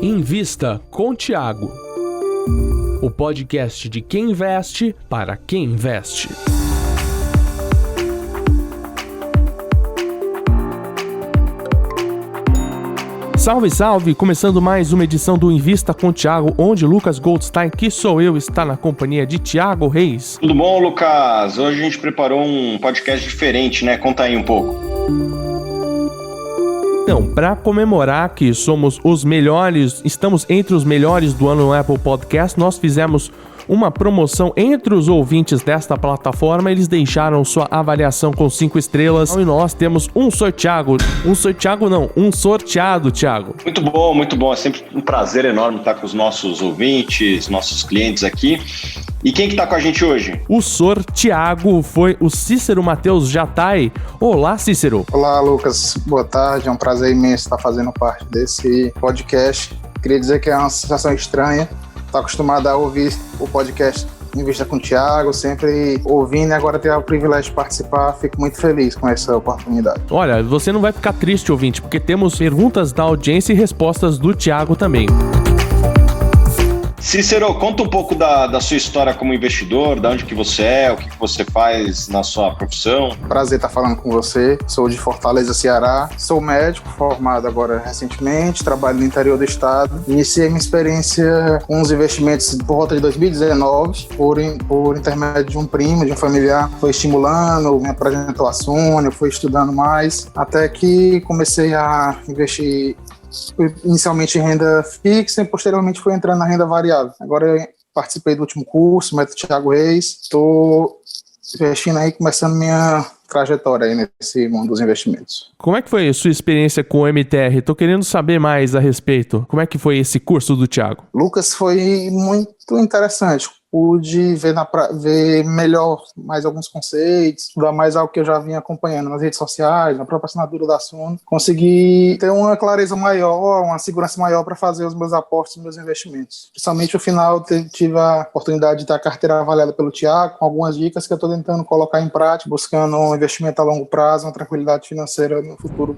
Invista com Thiago, o podcast de quem investe para quem investe. Salve, salve! Começando mais uma edição do Invista com Thiago, onde Lucas Goldstein, que sou eu, está na companhia de Thiago Reis. Tudo bom, Lucas? Hoje a gente preparou um podcast diferente, né? Conta aí um pouco. Então, para comemorar que somos os melhores, estamos entre os melhores do ano no Apple Podcast, nós fizemos uma promoção entre os ouvintes desta plataforma. Eles deixaram sua avaliação com 5 estrelas e nós temos um sorteado, Thiago. Muito bom. É sempre um prazer enorme estar com os nossos ouvintes, nossos clientes aqui. E quem que tá com a gente hoje? O sorteado foi o Cícero Matheus Jatai. Olá, Cícero. Olá, Lucas. Boa tarde. É um prazer imenso estar fazendo parte desse podcast. Queria dizer que é uma sensação estranha. Estou acostumado a ouvir o podcast Invista com o Thiago, sempre ouvindo, e agora ter o privilégio de participar. Fico muito feliz com essa oportunidade. Olha, você não vai ficar triste, ouvinte, porque temos perguntas da audiência e respostas do Thiago também. Cícero, conta um pouco da sua história como investidor, de onde que você é, o que você faz na sua profissão. Prazer estar falando com você. Sou de Fortaleza, Ceará. Sou médico, formado agora recentemente, trabalho no interior do estado. Iniciei minha experiência com os investimentos por volta de 2019, por intermédio de um primo, de um familiar. Foi estimulando, me apresentou a Sônia, fui estudando mais, até que comecei a investir inicialmente em renda fixa e posteriormente fui entrando na renda variável. Agora eu participei do último curso, método Thiago Reis, estou investindo aí, começando minha trajetória aí nesse mundo dos investimentos. Como é que foi a sua experiência com o MTR? Estou querendo saber mais a respeito. Como é que foi esse curso do Thiago? Lucas, foi muito interessante. Pude ver melhor mais alguns conceitos, estudar mais algo que eu já vinha acompanhando nas redes sociais, na própria assinatura da Suno. Consegui ter uma clareza maior, uma segurança maior para fazer os meus aportes e meus investimentos. Principalmente no final, tive a oportunidade de ter a carteira avaliada pelo Thiago, com algumas dicas que eu estou tentando colocar em prática, buscando um investimento a longo prazo, uma tranquilidade financeira no futuro.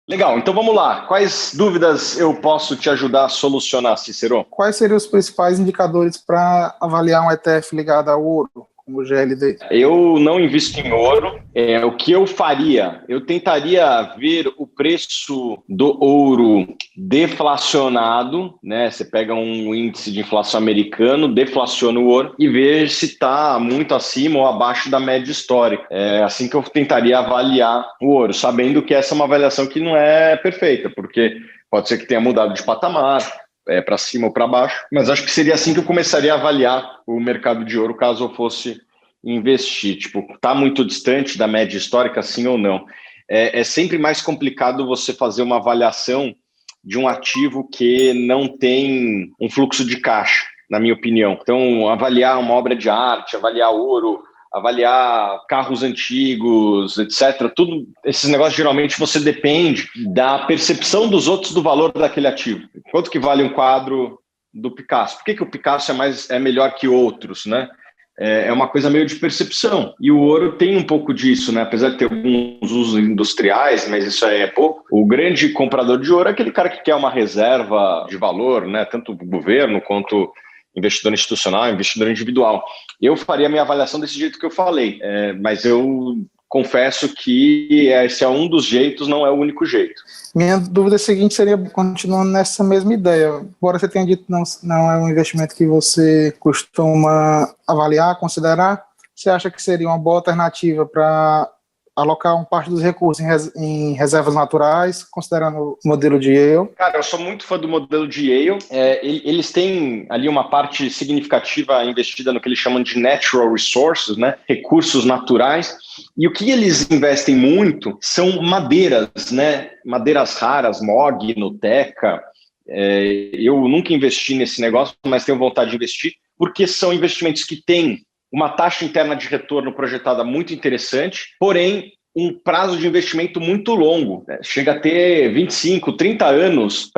Legal, então vamos lá. Quais dúvidas eu posso te ajudar a solucionar, Cícero? Quais seriam os principais indicadores para avaliar um ETF ligado a ouro, como o GLD? Eu não invisto em ouro. O que eu faria? Eu tentaria ver o preço do ouro deflacionado, né? Você pega um índice de inflação americano, deflaciona o ouro e ver se está muito acima ou abaixo da média histórica. É assim que eu tentaria avaliar o ouro, sabendo que essa é uma avaliação que não é perfeita, porque pode ser que tenha mudado de patamar, para cima ou para baixo, mas acho que seria assim que eu começaria a avaliar o mercado de ouro caso eu fosse investir. Tipo, está muito distante da média histórica, sim ou não? É sempre mais complicado você fazer uma avaliação de um ativo que não tem um fluxo de caixa, na minha opinião. Então, avaliar uma obra de arte, avaliar ouro, avaliar carros antigos, etc. Tudo esses negócios, geralmente, você depende da percepção dos outros do valor daquele ativo. Quanto que vale um quadro do Picasso? Por que o Picasso é melhor que outros, né? É uma coisa meio de percepção. E o ouro tem um pouco disso, né? Apesar de ter alguns usos industriais, mas isso é pouco. O grande comprador de ouro é aquele cara que quer uma reserva de valor, né? Tanto o governo quanto investidor institucional, investidor individual. Eu faria a minha avaliação desse jeito que eu falei, mas eu confesso que esse é um dos jeitos, não é o único jeito. Minha dúvida seguinte seria, continuando nessa mesma ideia, embora você tenha dito que não é um investimento que você costuma avaliar, considerar, você acha que seria uma boa alternativa para alocar uma parte dos recursos em reservas naturais, considerando o modelo de Yale? Cara, eu sou muito fã do modelo de Yale. Eles têm ali uma parte significativa investida no que eles chamam de natural resources, né? Recursos naturais. E o que eles investem muito são madeiras, né? Madeiras raras, MOG, Nuteca. Eu nunca investi nesse negócio, mas tenho vontade de investir, porque são investimentos que têm uma taxa interna de retorno projetada muito interessante, porém um prazo de investimento muito longo, né? Chega a ter 25, 30 anos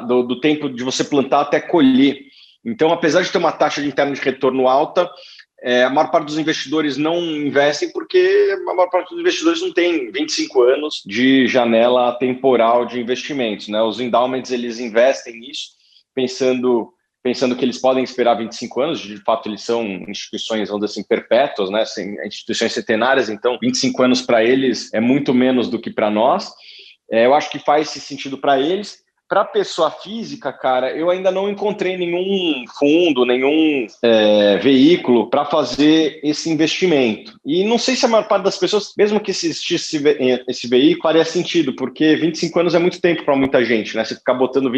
do tempo de você plantar até colher. Então, apesar de ter uma taxa de interna de retorno alta, a maior parte dos investidores não investem porque a maior parte dos investidores não tem 25 anos de janela temporal de investimentos, né? Os endowments, eles investem nisso pensando que eles podem esperar 25 anos, de fato eles são instituições, vamos dizer assim, perpétuas, né? Instituições centenárias, então 25 anos para eles é muito menos do que para nós. Eu acho que faz esse sentido para eles. Para a pessoa física, cara, eu ainda não encontrei nenhum fundo, nenhum veículo para fazer esse investimento. E não sei se a maior parte das pessoas, mesmo que existisse esse veículo, faria sentido, porque 25 anos é muito tempo para muita gente, né? Você ficar botando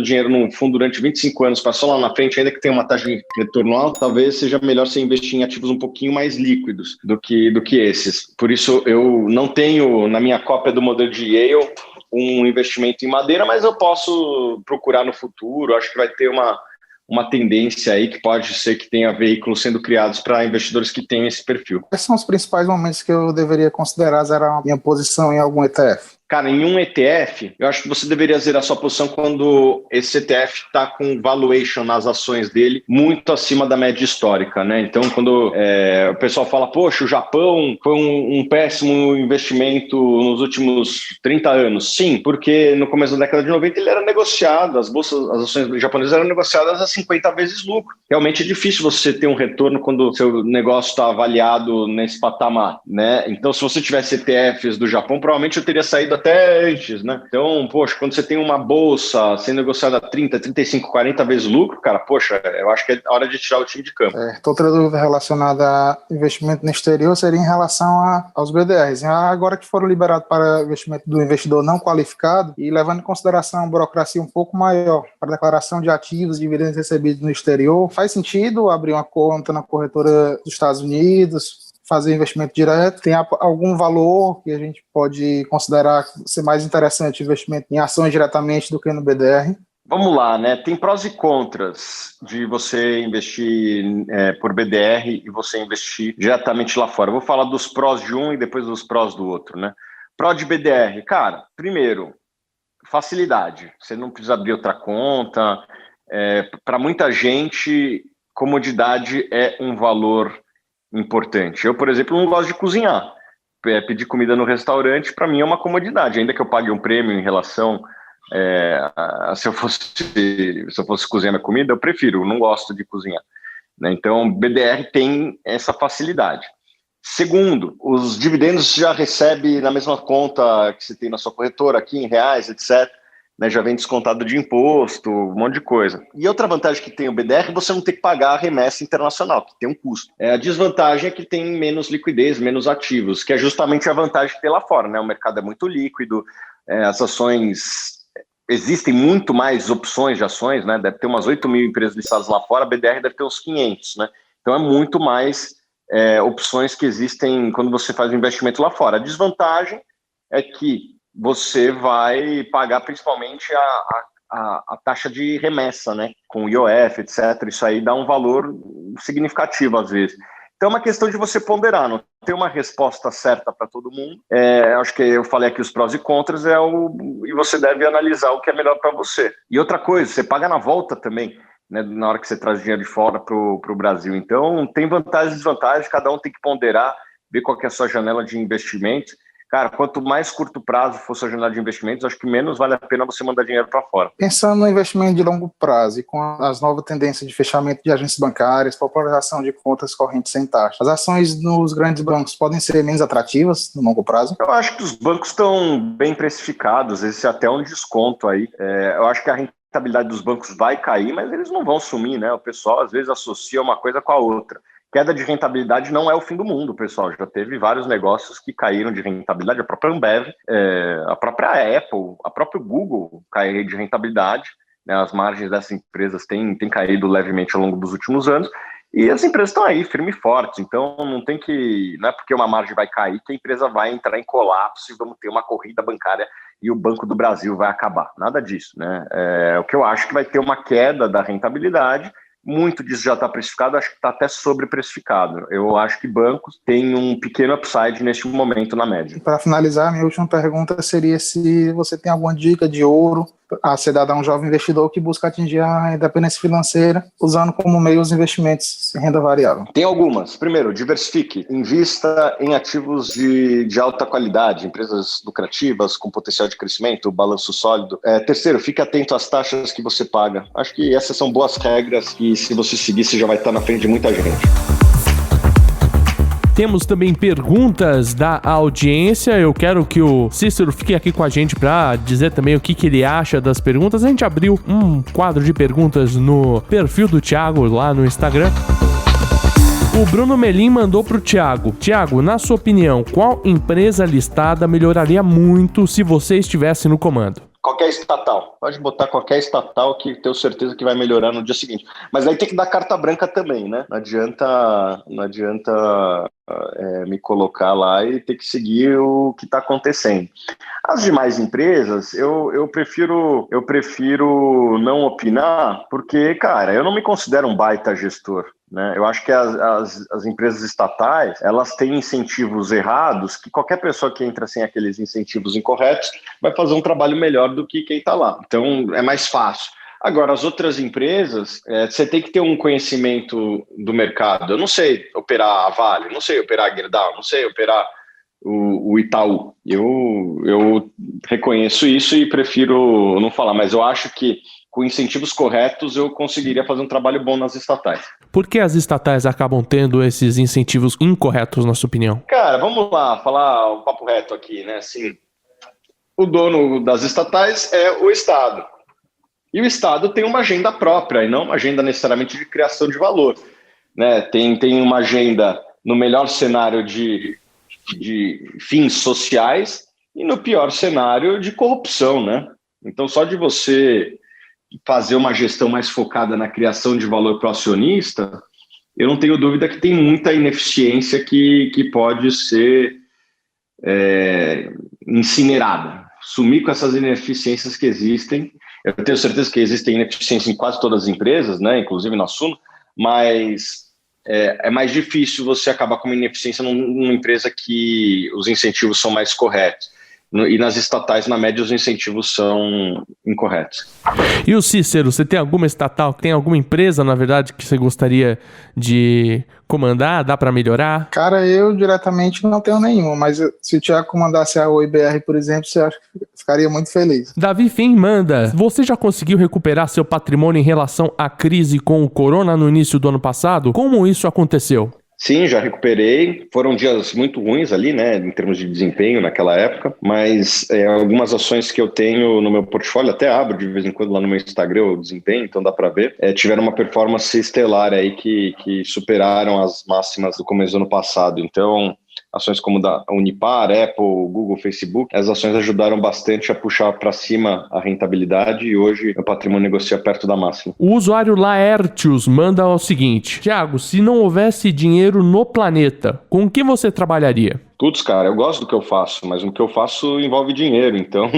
dinheiro num fundo durante 25 anos, passar lá na frente, ainda que tenha uma taxa de retorno alta, talvez seja melhor você investir em ativos um pouquinho mais líquidos do que esses. Por isso, eu não tenho, na minha cópia do modelo de Yale, um investimento em madeira, mas eu posso procurar no futuro. Acho que vai ter uma tendência aí que pode ser que tenha veículos sendo criados para investidores que têm esse perfil. Quais são os principais momentos que eu deveria considerar zerar a minha posição em algum ETF? Cara, em um ETF, eu acho que você deveria zerar sua posição quando esse ETF está com valuation nas ações dele muito acima da média histórica, né? Então, quando o pessoal fala, poxa, o Japão foi um péssimo investimento nos últimos 30 anos. Sim, porque no começo da década de 90 ele era negociado, as ações japonesas eram negociadas a 50 vezes lucro. Realmente é difícil você ter um retorno quando o seu negócio está avaliado nesse patamar, né? Então, se você tivesse ETFs do Japão, provavelmente eu teria saído até antes, né? Então, poxa, quando você tem uma bolsa sendo negociada a 30, 35, 40 vezes lucro, cara, poxa, eu acho que é hora de tirar o time de campo. Outra dúvida relacionada a investimento no exterior seria em relação aos BDRs. Agora que foram liberados para investimento do investidor não qualificado e levando em consideração a burocracia um pouco maior para declaração de ativos e dividendos recebidos no exterior, faz sentido abrir uma conta na corretora dos Estados Unidos, fazer investimento direto? Tem algum valor que a gente pode considerar ser mais interessante investimento em ações diretamente do que no BDR? Vamos lá, né? Tem prós e contras de você investir por BDR e você investir diretamente lá fora. Eu vou falar dos prós de um e depois dos prós do outro, né? Pró de BDR, cara, primeiro, facilidade. Você não precisa abrir outra conta. Para muita gente, comodidade é um valor importante. Eu, por exemplo, não gosto de cozinhar. Pedir comida no restaurante, para mim, é uma comodidade. Ainda que eu pague um prêmio em relação se eu fosse cozinhar minha comida, eu prefiro, não gosto de cozinhar, né? Então, BDR tem essa facilidade. Segundo, os dividendos já recebe na mesma conta que você tem na sua corretora, aqui em reais, etc., né, já vem descontado de imposto, um monte de coisa. E outra vantagem que tem o BDR é você não ter que pagar a remessa internacional, que tem um custo. A desvantagem é que tem menos liquidez, menos ativos, que é justamente a vantagem que tem lá fora, né? O mercado é muito líquido, as ações... Existem muito mais opções de ações, né? Deve ter umas 8 mil empresas listadas lá fora, a BDR deve ter uns 500, né? Então é muito mais opções que existem quando você faz um investimento lá fora. A desvantagem é que você vai pagar principalmente a taxa de remessa, né? Com IOF, etc. Isso aí dá um valor significativo às vezes. Então é uma questão de você ponderar, não tem uma resposta certa para todo mundo. Acho que eu falei aqui os prós e contras, e você deve analisar o que é melhor para você. E outra coisa, você paga na volta também, né, na hora que você traz dinheiro de fora para o Brasil. Então tem vantagens e desvantagens, cada um tem que ponderar, ver qual que é a sua janela de investimento. Cara, quanto mais curto prazo for sua janela de investimentos, acho que menos vale a pena você mandar dinheiro para fora. Pensando no investimento de longo prazo e com as novas tendências de fechamento de agências bancárias, popularização de contas correntes sem taxa, as ações nos grandes bancos podem ser menos atrativas no longo prazo? Eu acho que os bancos estão bem precificados, esse é até um desconto aí. Eu acho que a rentabilidade dos bancos vai cair, mas eles não vão sumir, né? O pessoal às vezes associa uma coisa com a outra. Queda de rentabilidade não é o fim do mundo, pessoal. Já teve vários negócios que caíram de rentabilidade. A própria Ambev, a própria Apple, a própria Google caiu de rentabilidade, né? As margens dessas empresas têm caído levemente ao longo dos últimos anos. E as empresas estão aí, firmes e fortes. Então, não é porque uma margem vai cair que a empresa vai entrar em colapso e vamos ter uma corrida bancária e o Banco do Brasil vai acabar. Nada disso, né? O que eu acho que vai ter uma queda da rentabilidade. Muito disso já está precificado, acho que está até sobreprecificado. Eu acho que bancos têm um pequeno upside neste momento na média. Para finalizar, minha última pergunta seria se você tem alguma dica de ouro a ser dada a um jovem investidor que busca atingir a independência financeira usando como meio os investimentos em renda variável? Tem algumas. Primeiro, diversifique. Invista em ativos de alta qualidade, empresas lucrativas, com potencial de crescimento, balanço sólido. Terceiro, fique atento às taxas que você paga. Acho que essas são boas regras que, se você seguir, você já vai estar na frente de muita gente. Temos também perguntas da audiência. Eu quero que o Cícero fique aqui com a gente para dizer também o que ele acha das perguntas. A gente abriu um quadro de perguntas no perfil do Thiago lá no Instagram. O Bruno Melim mandou pro Thiago. Thiago, na sua opinião, qual empresa listada melhoraria muito se você estivesse no comando? Qualquer estatal. Pode botar qualquer estatal que tenho certeza que vai melhorar no dia seguinte. Mas aí tem que dar carta branca também, né? Não adianta me colocar lá e ter que seguir o que está acontecendo. As demais empresas, eu prefiro não opinar, porque, cara, eu não me considero um baita gestor. Né? Eu acho que as empresas estatais, elas têm incentivos errados, que qualquer pessoa que entra sem aqueles incentivos incorretos vai fazer um trabalho melhor do que quem está lá. Então, é mais fácil. Agora, as outras empresas, você tem que ter um conhecimento do mercado. Eu não sei operar a Vale, não sei operar a Gerdau, não sei operar o Itaú. Eu reconheço isso e prefiro não falar, mas eu acho que com incentivos corretos eu conseguiria fazer um trabalho bom nas estatais. Por que as estatais acabam tendo esses incentivos incorretos, na sua opinião? Cara, vamos lá, falar um papo reto aqui, né? Assim, o dono das estatais é o Estado. E o Estado tem uma agenda própria, e não uma agenda necessariamente de criação de valor. Né? Tem uma agenda, no melhor cenário, de fins sociais e no pior cenário de corrupção. Né? Então, só de você fazer uma gestão mais focada na criação de valor para o acionista, eu não tenho dúvida que tem muita ineficiência que pode ser incinerada. Sumir com essas ineficiências que existem. Eu tenho certeza que existem ineficiências em quase todas as empresas, né, inclusive na Suno, mas é mais difícil você acabar com uma ineficiência numa empresa que os incentivos são mais corretos. E nas estatais, na média, os incentivos são incorretos. E o Cícero, você tem alguma estatal, tem alguma empresa, na verdade, que você gostaria de comandar? Dá para melhorar? Cara, eu diretamente não tenho nenhuma, mas se o Thiago comandasse a OIBR, por exemplo, você acha que ficaria muito feliz. Davi Fim manda: você já conseguiu recuperar seu patrimônio em relação à crise com o corona no início do ano passado? Como isso aconteceu? Sim, já recuperei. Foram dias muito ruins ali, né, em termos de desempenho naquela época, mas algumas ações que eu tenho no meu portfólio, até abro de vez em quando lá no meu Instagram o desempenho, então dá para ver, tiveram uma performance estelar aí que superaram as máximas do começo do ano passado. Então, ações como da Unipar, Apple, Google, Facebook, as ações ajudaram bastante a puxar para cima a rentabilidade e hoje o patrimônio negocia perto da máxima. O usuário Laertius manda o seguinte: Thiago, se não houvesse dinheiro no planeta, com que você trabalharia? Putz, cara, eu gosto do que eu faço, mas o que eu faço envolve dinheiro, então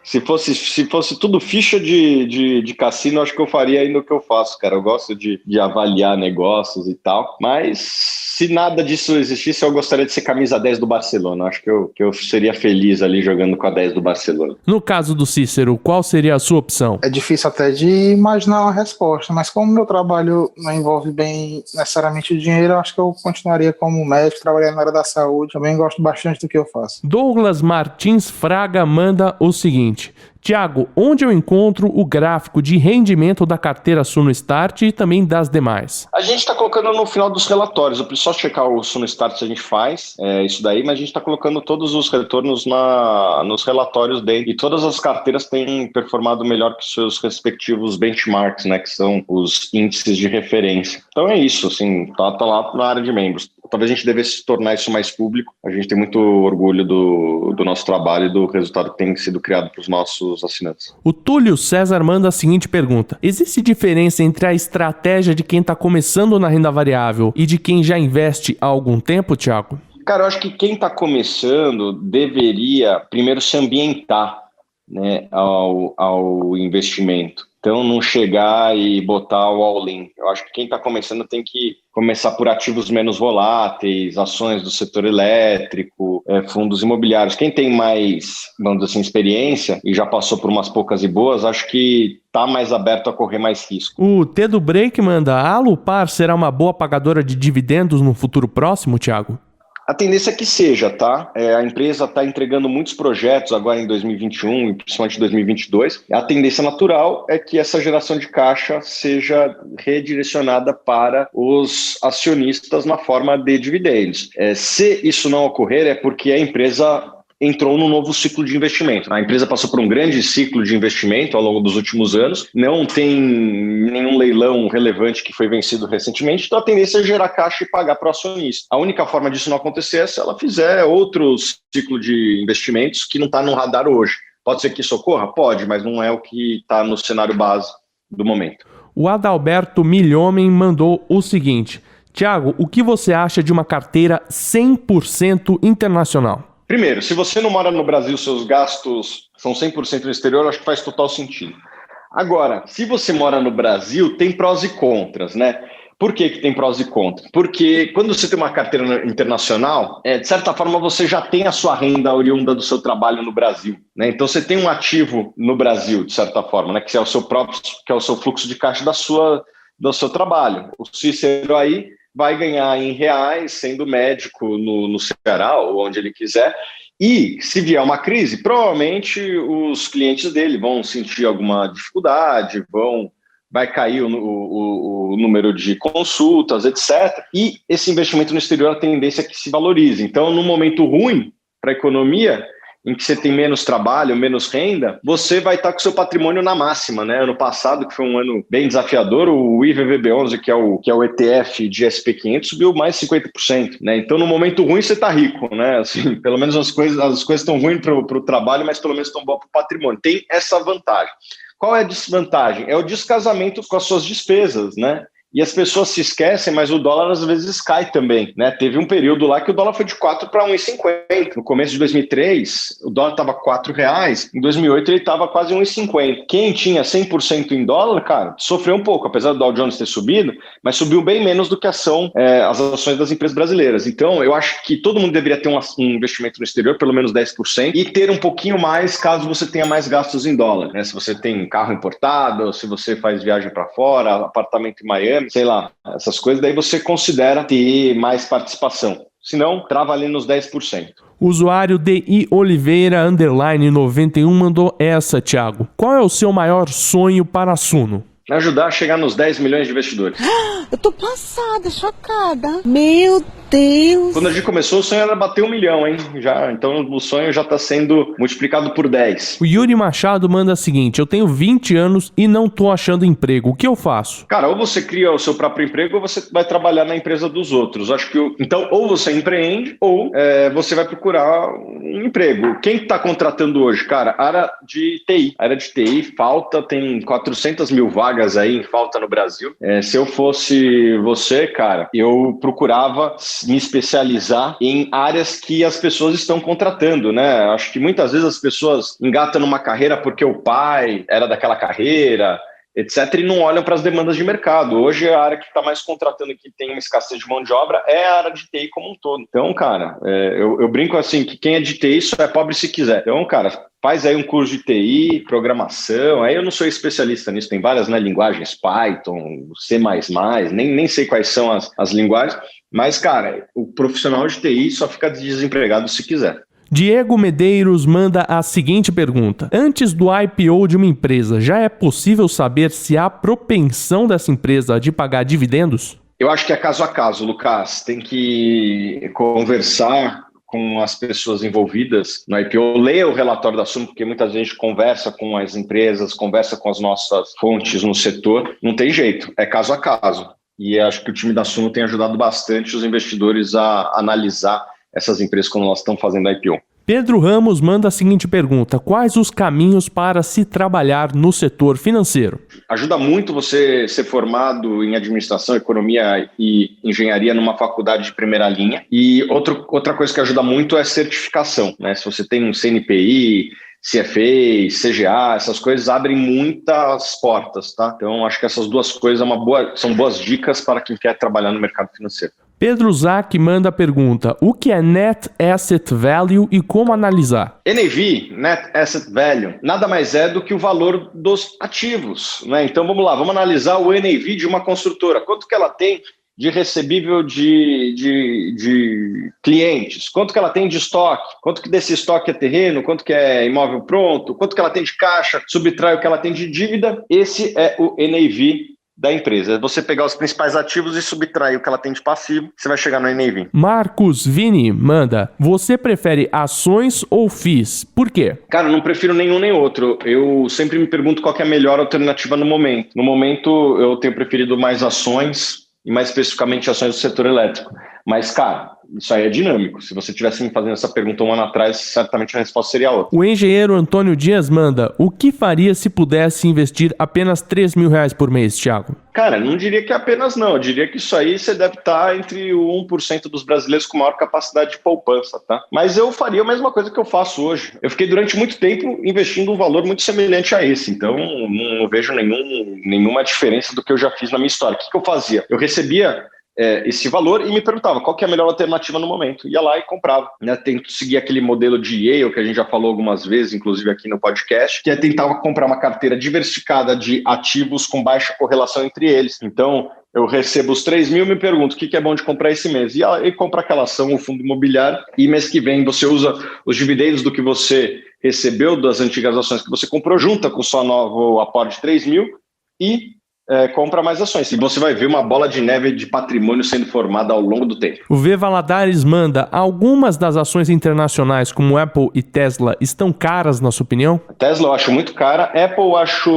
se fosse tudo ficha de cassino, acho que eu faria ainda o que eu faço, cara. Eu gosto de avaliar negócios e tal, mas se nada disso existisse, eu gostaria de ser camisa 10 do Barcelona. Acho que eu seria feliz ali jogando com a 10 do Barcelona. No caso do Cícero, qual seria a sua opção? É difícil até de imaginar uma resposta, mas como meu trabalho não envolve bem necessariamente o dinheiro, eu acho que eu continuaria como médico, trabalhando na área da saúde. Também gosto bastante do que eu faço. Douglas Martins Fraga manda o seguinte: Thiago, onde eu encontro o gráfico de rendimento da carteira Suno Start e também das demais? A gente está colocando no final dos relatórios. Eu preciso só checar o Suno Start se a gente faz isso daí, mas a gente está colocando todos os retornos nos relatórios dele. E todas as carteiras têm performado melhor que seus respectivos benchmarks, né, que são os índices de referência. Então é isso, assim, tá lá na área de membros. Talvez a gente devesse tornar isso mais público. A gente tem muito orgulho do nosso trabalho e do resultado que tem sido criado para os nossos assinantes. O Túlio César manda a seguinte pergunta: existe diferença entre a estratégia de quem está começando na renda variável e de quem já investe há algum tempo, Thiago? Cara, eu acho que quem está começando deveria primeiro se ambientar, né, ao investimento. Então, não chegar e botar o all-in. Eu acho que quem está começando tem que começar por ativos menos voláteis, ações do setor elétrico, fundos imobiliários. Quem tem mais, vamos dizer assim, experiência e já passou por umas poucas e boas, acho que está mais aberto a correr mais risco. O T do Break manda: a Alupar será uma boa pagadora de dividendos no futuro próximo, Thiago? A tendência é que seja, tá? A empresa está entregando muitos projetos agora em 2021 e principalmente 2022. A tendência natural é que essa geração de caixa seja redirecionada para os acionistas na forma de dividendos. Se isso não ocorrer, é porque a empresa entrou num novo ciclo de investimento. A empresa passou por um grande ciclo de investimento ao longo dos últimos anos, não tem nenhum leilão relevante que foi vencido recentemente, então a tendência é gerar caixa e pagar para o acionista. A única forma disso não acontecer é se ela fizer outro ciclo de investimentos que não está no radar hoje. Pode ser que isso ocorra? Pode, mas não é o que está no cenário base do momento. O Adalberto Milhomem mandou o seguinte: Thiago, o que você acha de uma carteira 100% internacional? Primeiro, se você não mora no Brasil, seus gastos são 100% no exterior, acho que faz total sentido. Agora, se você mora no Brasil, tem prós e contras, né? Por que tem prós e contras? Porque quando você tem uma carteira internacional, de certa forma você já tem a sua renda oriunda do seu trabalho no Brasil, né? Então você tem um ativo no Brasil, de certa forma, né? Que é o seu próprio, que é o seu fluxo de caixa do seu trabalho. O Cícero aí vai ganhar em reais, sendo médico no Ceará ou onde ele quiser. E se vier uma crise, provavelmente os clientes dele vão sentir alguma dificuldade, vai cair o número de consultas, etc. E esse investimento no exterior, a tendência é que se valorize. Então, num momento ruim para a economia, em que você tem menos trabalho, menos renda, você vai estar com o seu patrimônio na máxima, né? Ano passado, que foi um ano bem desafiador, o IVVB11, que é o ETF de SP500, subiu mais 50%, né? Então, no momento ruim, você está rico, né? Assim, pelo menos as coisas estão ruins para o trabalho, mas pelo menos estão boas para o patrimônio. Tem essa vantagem. Qual é a desvantagem? É o descasamento com as suas despesas, né? E as pessoas se esquecem, mas o dólar às vezes cai também, né? Teve um período lá que o dólar foi de 4 para 1,50. No começo de 2003, o dólar estava R$4. Em 2008, ele estava quase 1,50. Quem tinha 100% em dólar, cara, sofreu um pouco, apesar do Dow Jones ter subido, mas subiu bem menos do que as ações das empresas brasileiras. Então, eu acho que todo mundo deveria ter um investimento no exterior, pelo menos 10%, e ter um pouquinho mais caso você tenha mais gastos em dólar, né? Se você tem carro importado, se você faz viagem para fora, apartamento em Miami, sei lá, essas coisas, daí você considera ter mais participação. Se não, trava ali nos 10%. O usuário DI Oliveira _91 mandou essa, Thiago. Qual é o seu maior sonho para a Suno? Ajudar a chegar nos 10 milhões de investidores. Eu tô passada, chocada. Meu Deus. Quando a gente começou, o sonho era bater 1 milhão, hein? Então o sonho já está sendo multiplicado por 10. O Yuri Machado manda o seguinte: eu tenho 20 anos e não tô achando emprego. O que eu faço? Cara, ou você cria o seu próprio emprego ou você vai trabalhar na empresa dos outros. Acho que então, ou você empreende ou você vai procurar um emprego. Quem está contratando hoje? Cara, área de TI. A área de TI falta, tem 400 mil vagas aí em falta no Brasil. Se eu fosse você, cara, eu procurava me especializar em áreas que as pessoas estão contratando, né? Acho que muitas vezes as pessoas engatam numa carreira porque o pai era daquela carreira, etc., e não olham para as demandas de mercado. Hoje, a área que está mais contratando, que tem uma escassez de mão de obra, é a área de TI como um todo. Então, cara, eu brinco assim, que quem é de TI só é pobre se quiser. Então, cara, faz aí um curso de TI, programação. Aí eu não sou especialista nisso, tem várias, né, linguagens, Python, C++, nem sei quais são as linguagens, mas, cara, o profissional de TI só fica desempregado se quiser. Diego Medeiros manda a seguinte pergunta: antes do IPO de uma empresa, já é possível saber se há propensão dessa empresa de pagar dividendos? Eu acho que é caso a caso, Lucas. Tem que conversar com as pessoas envolvidas no IPO, leia o relatório da Suno, porque muita gente conversa com as empresas, conversa com as nossas fontes no setor. Não tem jeito, é caso a caso. E acho que o time da Suno tem ajudado bastante os investidores a analisar essas empresas quando elas estão fazendo IPO. Pedro Ramos manda a seguinte pergunta: quais os caminhos para se trabalhar no setor financeiro? Ajuda muito você ser formado em administração, economia e engenharia numa faculdade de primeira linha. E outra coisa que ajuda muito é certificação, né? Se você tem um CNPI, CFA, CGA, essas coisas abrem muitas portas, tá? Então, acho que essas duas coisas são boas dicas para quem quer trabalhar no mercado financeiro. Pedro Zac manda a pergunta: o que é Net Asset Value e como analisar? NAV, Net Asset Value, nada mais é do que o valor dos ativos, né? Então vamos lá, vamos analisar o NAV de uma construtora. Quanto que ela tem de recebível de clientes, quanto que ela tem de estoque, quanto que desse estoque é terreno, quanto que é imóvel pronto, quanto que ela tem de caixa, subtrai o que ela tem de dívida. Esse é o NAV da empresa. É você pegar os principais ativos e subtrair o que ela tem de passivo, você vai chegar no NAV. Marcos Vini manda: você prefere ações ou FIIs? Por quê? Cara, eu não prefiro nenhum nem outro. Eu sempre me pergunto qual que é a melhor alternativa no momento. No momento, eu tenho preferido mais ações, e mais especificamente ações do setor elétrico. Mas, cara, isso aí é dinâmico. Se você tivesse me fazendo essa pergunta um ano atrás, certamente a resposta seria outra. O engenheiro Antônio Dias manda: o que faria se pudesse investir apenas R$3.000 por mês, Thiago? Cara, não diria que apenas não. Eu diria que isso aí você deve estar entre o 1% dos brasileiros com maior capacidade de poupança, tá? Mas eu faria a mesma coisa que eu faço hoje. Eu fiquei durante muito tempo investindo um valor muito semelhante a esse. Então, não vejo nenhuma diferença do que eu já fiz na minha história. O que eu fazia? Eu recebia esse valor e me perguntava qual que é a melhor alternativa no momento. Ia lá e comprava. Né? Tento seguir aquele modelo de Yale, que a gente já falou algumas vezes, inclusive aqui no podcast, que é tentar comprar uma carteira diversificada de ativos com baixa correlação entre eles. Então, eu recebo os 3.000 e me pergunto o que é bom de comprar esse mês. E compra aquela ação, o fundo imobiliário, e mês que vem você usa os dividendos do que você recebeu das antigas ações que você comprou, junta com o seu novo aporte de 3.000 e compra mais ações. E você vai ver uma bola de neve de patrimônio sendo formada ao longo do tempo. O V. Valadares manda: algumas das ações internacionais, como Apple e Tesla, estão caras, na sua opinião? Tesla eu acho muito cara, Apple eu acho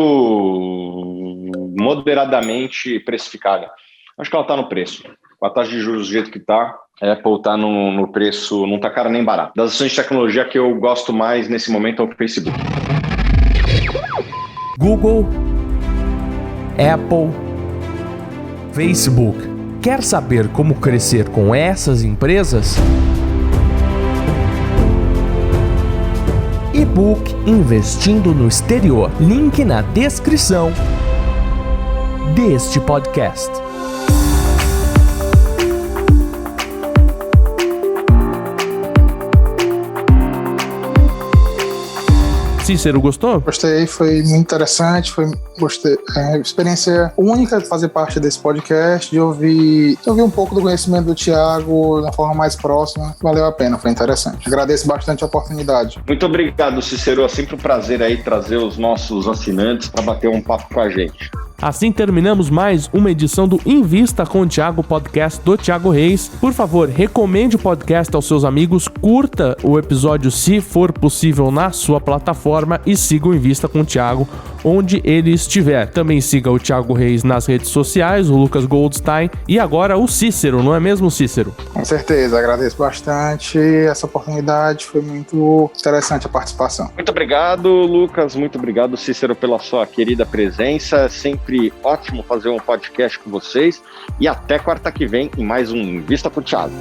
moderadamente precificada. Acho que ela está no preço. Com a taxa de juros do jeito que está, a Apple está no preço, não está cara nem barato. Das ações de tecnologia que eu gosto mais nesse momento é o Facebook. Google, Apple, Facebook. Quer saber como crescer com essas empresas? E-book Investindo no Exterior. Link na descrição deste podcast. Cícero, gostou? Gostei, foi muito interessante, gostei. Experiência única de fazer parte desse podcast, de ouvir um pouco do conhecimento do Thiago da forma mais próxima. Valeu a pena, foi interessante. Agradeço bastante a oportunidade. Muito obrigado, Cícero. É sempre um prazer aí trazer os nossos assinantes para bater um papo com a gente. Assim terminamos mais uma edição do Invista com o Thiago, podcast do Thiago Reis. Por favor, recomende o podcast aos seus amigos, curta o episódio se for possível na sua plataforma e siga o Invista com o Thiago onde ele estiver. Também siga o Thiago Reis nas redes sociais, o Lucas Goldstein e agora o Cícero, não é mesmo, Cícero? Com certeza, agradeço bastante essa oportunidade, foi muito interessante a participação. Muito obrigado, Lucas, muito obrigado, Cícero, pela sua querida presença. É sempre ótimo fazer um podcast com vocês e até quarta que vem em mais um Invista com o Thiago.